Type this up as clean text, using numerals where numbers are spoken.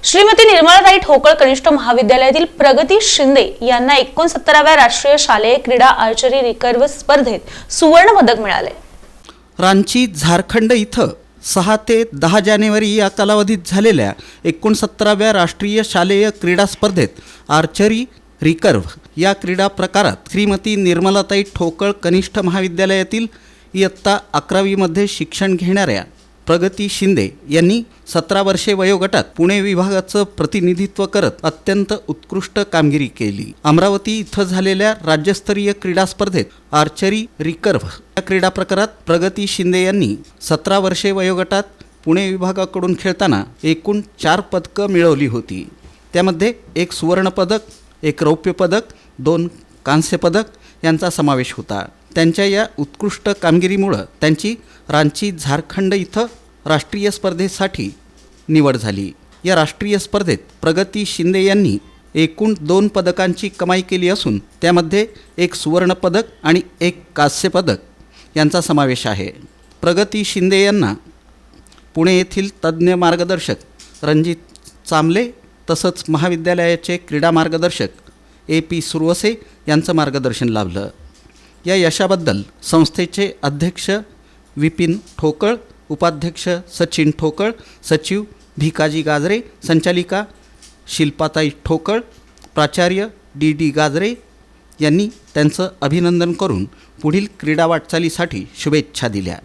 श्रीमती निर्मलाताई ठोकळ कनिष्ठ महाविद्यालयातील प्रगती शिंदे यांना 69व्या राष्ट्रीय शालेय क्रीडा आर्चरी रिकर्व स्पर्धेत सुवर्ण पदक मिळाले। रांची, झारखंड इथं 6 ते 10 जानेवारी या कालावधीत झालेल्या 69व्या राष्ट्रीय शालेय क्रीडा स्पर्धेत आर्चरी रिकर्व या क्रीडा प्रकारात श्रीमती निर्मलाताई ठोकळ कनिष्ठ महाविद्यालयातील इयत्ता 11वी मध्ये शिक्षण घेणाऱ्या प्रगती शिंदे यांनी 17 वर्षे वयोगटात पुणे विभागाचं प्रतिनिधित्व करत अत्यंत उत्कृष्ट कामगिरी केली। अमरावती इथं झालेल्या राज्यस्तरीय क्रीडा स्पर्धेत आर्चरी रिकर्व या क्रीडा प्रकारात प्रगती शिंदे यांनी 17 वर्षे वयोगटात पुणे विभागाकडून खेळताना एकूण 4 पदकं मिळवली होती। त्यामध्ये 1 सुवर्ण पदक, 1 रौप्य पदक, 2 कांस्य पदक यांचा समावेश होता। त्यांच्या या उत्कृष्ट कामगिरीमुळे त्यांची रांची, झारखंड इथं राष्ट्रीय स्पर्धेसाठी निवड झाली। या राष्ट्रीय स्पर्धेत प्रगती शिंदे यांनी एकूण 2 पदकांची कमाई केली असून त्यामध्ये 1 सुवर्ण पदक आणि 1 कांस्य पदक यांचा समावेश आहे। प्रगती शिंदे यांना पुणे येथील तज्ज्ञ मार्गदर्शक रणजित चांबले तसंच महाविद्यालयाचे क्रीडा मार्गदर्शक AP सुरवसे यांचं मार्गदर्शन लाभलं। या यशाबद्दल संस्थेचे अध्यक्ष विपिन ठोकळ, उपाध्यक्ष सचिन ठोकळ, सचिव भिकाजी गाजरे, संचालिका शिल्पाताई ठोकळ, प्राचार्य DD गाजरे यांनी त्यांचं अभिनंदन करून पुढील क्रीडा वाटचालीसाठी शुभेच्छा दिल्या।